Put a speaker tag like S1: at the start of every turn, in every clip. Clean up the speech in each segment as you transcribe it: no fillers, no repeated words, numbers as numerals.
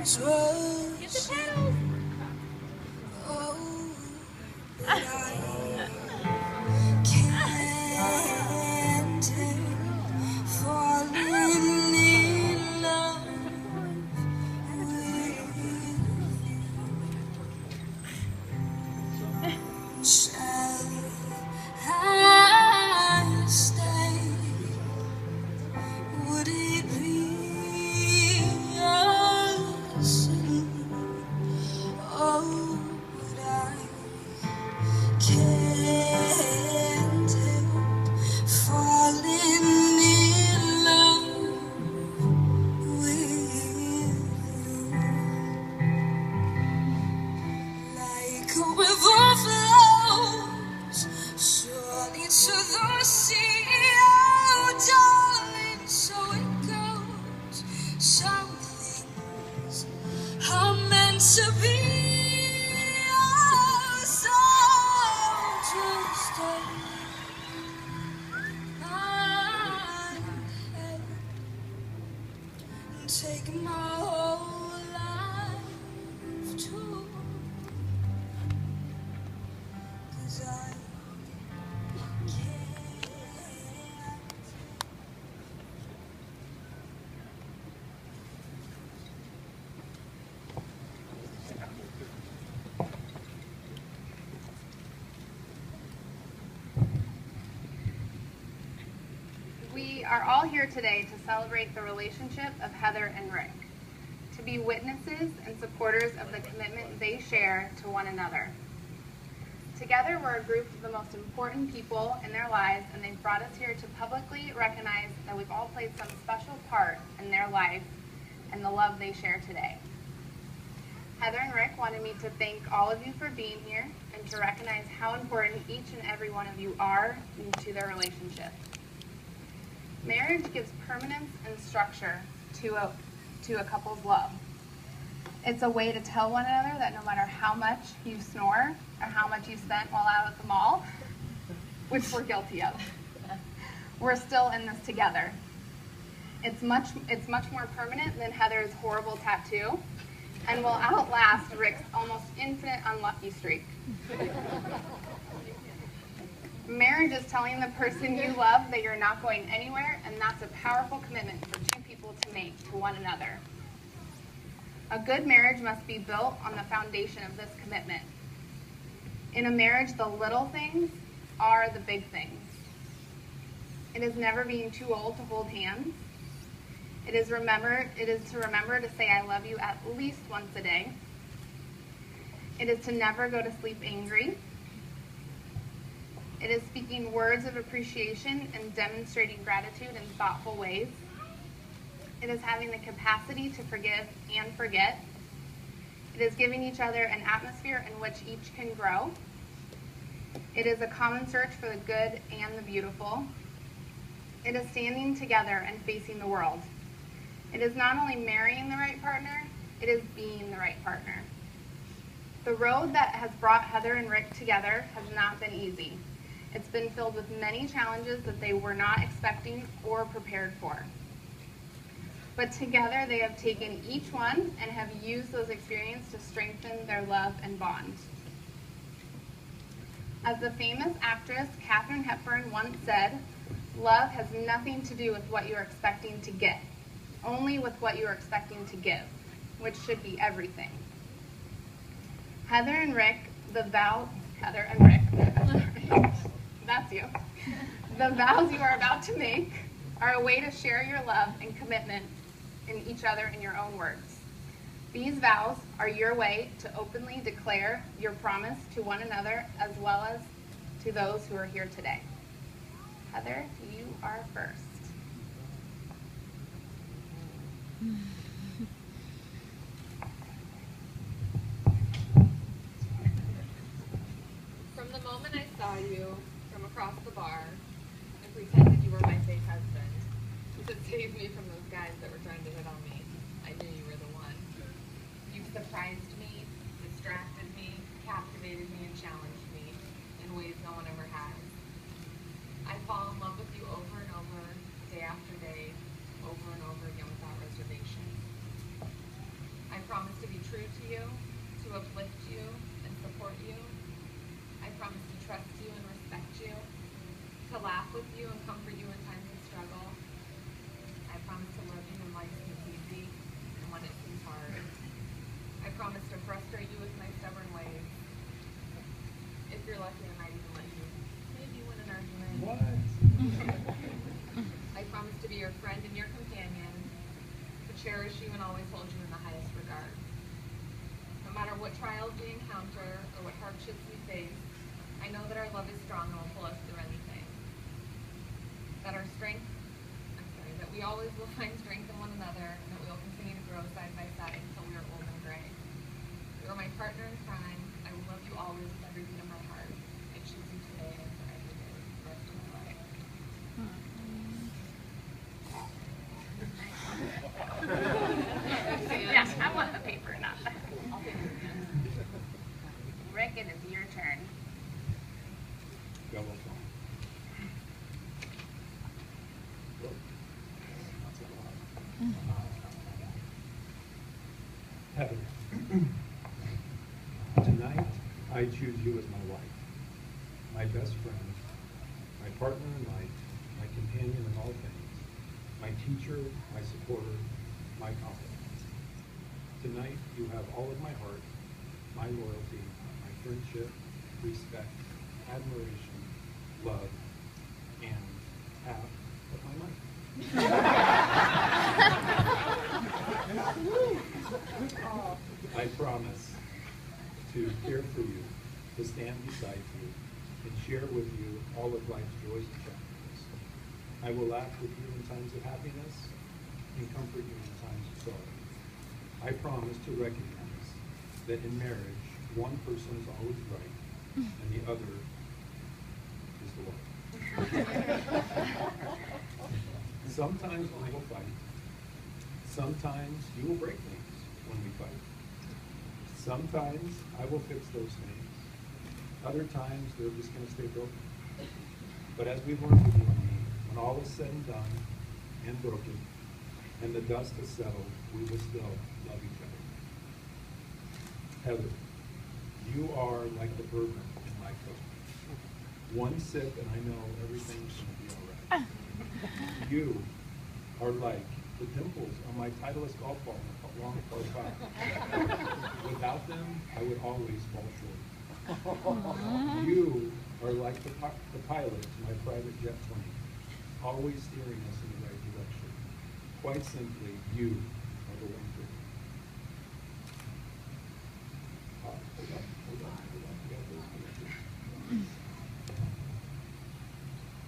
S1: Get the pedals. Oh, but I can't help falling in love with you. Shall I stay? Would it be a sin? Oh, but I can't help falling in love with you. Like a river flows surely to the sea, oh darling, so it goes. Some things are meant to be. Oh, so just take my hand and take my whole life too. 'Cause I can't.
S2: We are all here today to celebrate the relationship of Heather and Rick, to be witnesses and supporters of the commitment they share to one another. Together, we're a group of the most important people in their lives, and they've brought us here to publicly recognize that we've all played some special part in their life and the love they share today. Heather and Rick wanted me to thank all of you for being here and to recognize how important each and every one of you are to their relationship. Marriage gives permanence and structure to a couple's love. It's a way to tell one another that no matter how much you snore or how much you spent while out at the mall, which we're guilty of, we're still in this together. It's much more permanent than Heather's horrible tattoo, and will outlast Rick's almost infinite unlucky streak. Marriage is telling the person you love that you're not going anywhere, and that's a powerful commitment for two people to make to one another. A good marriage must be built on the foundation of this commitment. In a marriage, the little things are the big things. It is never being too old to hold hands. It is to remember to say I love you at least once a day. It is to never go to sleep angry. It is speaking words of appreciation and demonstrating gratitude in thoughtful ways. It is having the capacity to forgive and forget. It is giving each other an atmosphere in which each can grow. It is a common search for the good and the beautiful. It is standing together and facing the world. It is not only marrying the right partner, it is being the right partner. The road that has brought Heather and Rick together has not been easy. It's been filled with many challenges that they were not expecting or prepared for. But together they have taken each one and have used those experiences to strengthen their love and bond. As the famous actress Katharine Hepburn once said, love has nothing to do with what you're expecting to get, only with what you're expecting to give, which should be everything. Heather and Rick, that's you. The vows you are about to make are a way to share your love and commitment in each other in your own words. These vows are your way to openly declare your promise to one another as well as to those who are here today. Heather, you are first.
S3: From the moment I saw you from across the bar and pretended you were my fake husband to save me from those guys that were trying to hit on me, I knew you were the one. You surprised me, distracted me, captivated me, and challenged me in ways no one ever has. I fall in love with you over and over, day after day, over and over again without reservation. I promise you, to uplift you, and support you. I promise to trust you and respect you, to laugh with you and comfort you in times of struggle. I promise to love you when life seems easy and when it seems hard. I promise to frustrate you with my stubborn ways. If you're lucky, I might even let you maybe win an argument.
S4: What?
S3: I promise to be your friend and your companion, to cherish you and always hold you in the highest regard. No matter what trials we encounter or what hardships we face, I know that our love is strong and will pull us through anything. That we always will find strength in one another, and that we will continue to grow side by side until we are old and gray. You are my partner in crime. I will love you always with every beat of my heart. I choose you today and for every day, the rest of my life.
S2: Yeah, I want the paper, not that. Rick, it is your turn.
S4: Go, well, go. Heather, tonight I choose you as my wife, my best friend, my partner in life, my companion in all things, my teacher, my supporter, my confidence. Tonight you have all of my heart, my loyalty, my friendship, respect, admiration, love, and half of my money. I promise to care for you, to stand beside you, and share with you all of life's joys and challenges. I will laugh with you in times of happiness and comfort you in times of sorrow. I promise to recognize that in marriage, one person is always right, and the other is the one. Sometimes we will fight. Sometimes you will break things when we fight. Sometimes I will fix those things. Other times they're just going to stay broken. But as we've learned with you and me, when all is said and done and broken, and the dust has settled, we will still love each other. Heather, you are like the bourbon in my cup. One sip and I know everything's going to be all right. You are like the dimples on my Titleist golf ball in a long par five. Without them, I would always fall short. You are like the pilot to my private jet plane, always steering us in the right direction. Quite simply, you are the one for me. Hold on.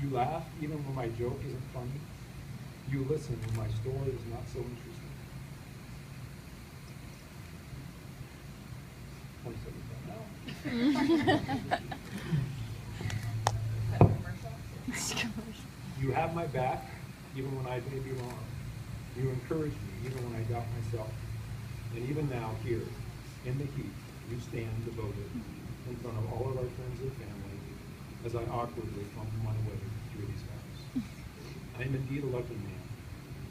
S4: You laugh even when my joke isn't funny. You listen when my story is not so interesting. 27 now. You have my back even when I may be wrong. You encourage me even when I doubt myself. And even now, here, in the heat, you stand devoted in front of all of our friends and family as I awkwardly fumble my way through these hours. I am indeed a lucky man.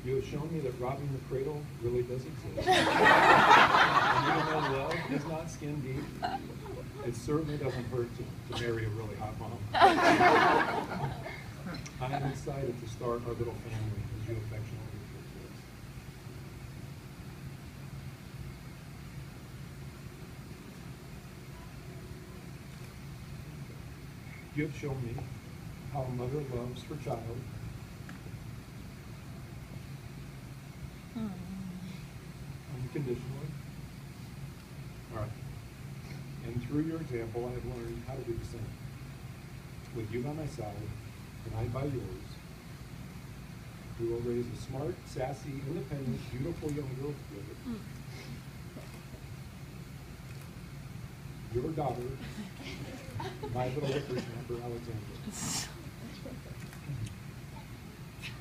S4: You have shown me that robbing the cradle really does exist. And even though love is not skin deep, it certainly doesn't hurt to marry a really hot mom. I am excited to start our little family, as you affectionately refer to us. You have shown me how a mother loves her child. Unconditionally. All right. And through your example, I have learned how to do the same. With you by my side, and I by yours, we will raise a smart, sassy, independent, beautiful young girl together. Your daughter, my little whippersnapper, Alexandra.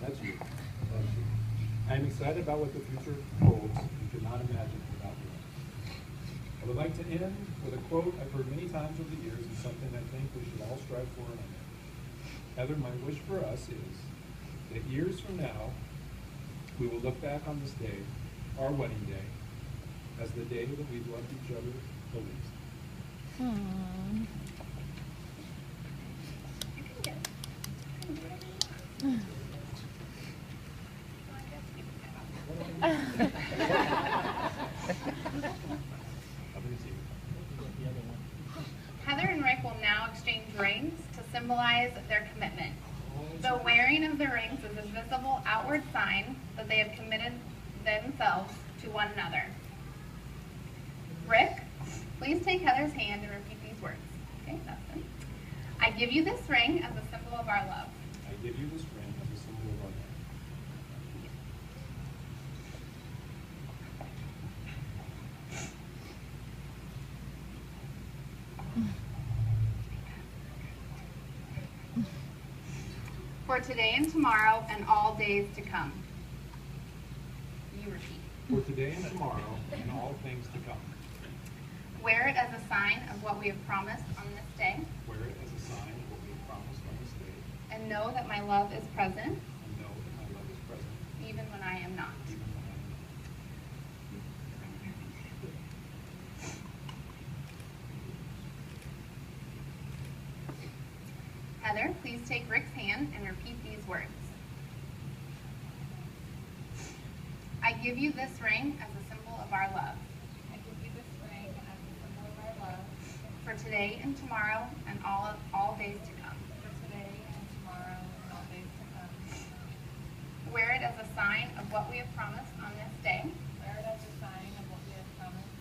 S4: That's you. That's you. I am excited about what the future holds and could not imagine it without you. I would like to end with a quote I've heard many times over the years and something I think we should all strive for in our marriage. Heather, my wish for us is that years from now, we will look back on this day, our wedding day, as the day that we've loved each other the least.
S2: Heather and Rick will now exchange rings to symbolize their commitment. The wearing of the rings is a visible outward sign that they have committed themselves to one another. Rick, please take Heather's hand and repeat these words. Okay, that's it. I give you this ring as a symbol of our love.
S4: I give you this ring as a symbol of our love.
S2: For today and tomorrow and all days to come. You repeat.
S4: For today and tomorrow and all things to come.
S2: Wear it as a sign of what we have promised on this day,
S4: Wear it as a sign of what we have promised on this day,
S2: and know that my love is present
S4: and know that my love is present
S2: even when I am not.
S4: even when I am not.
S2: Heather, please take Rick's hand and repeat these words. I give you this ring as a symbol of our love.
S3: I give you this ring as a symbol of our love
S2: For today and tomorrow and all days to come.
S3: for today and tomorrow and all days to come.
S2: Wear it as a sign of what we have promised on this day,
S3: Wear it as a sign of what we have promised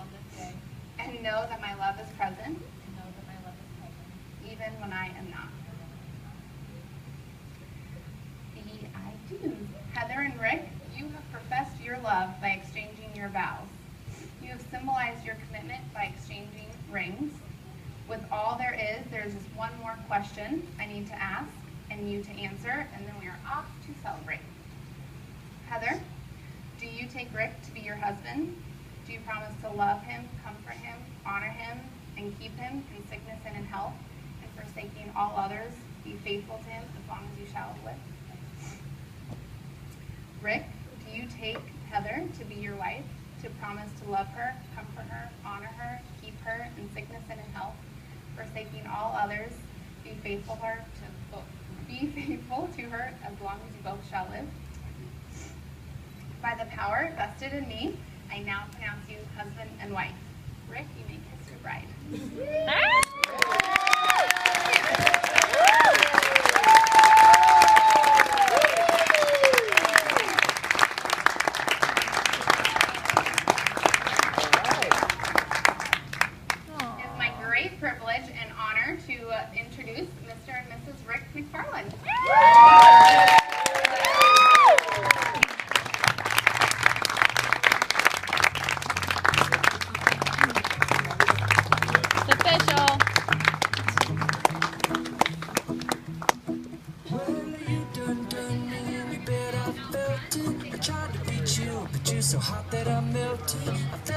S3: on this day,
S2: and know that my love is present
S3: and know that my love is present.
S2: even when I am not. The I do. Heather and Rick, you have professed your love by exchanging your vows. You have symbolized your commitment by exchanging rings. With all there is just one more question I need to ask and you to answer, and then we are off to celebrate. Heather, do you take Rick to be your husband? Do you promise to love him, comfort him, honor him, and keep him in sickness and in health, and forsaking all others, be faithful to him as long as you shall live? Rick, do you take Heather to be your wife, to promise to love her, comfort her, honor her, keep her in sickness and in health, forsaking all others, be faithful to her as long as you both shall live? By the power vested in me, I now pronounce you husband and wife. Rick, you may kiss your bride. It is my great privilege and honor to introduce Mr. and Mrs. Rick McFarland.
S5: It's official.
S6: Well, you done me, you bet I felt it. I tried to reach you, but you're so hot that I melted. I felt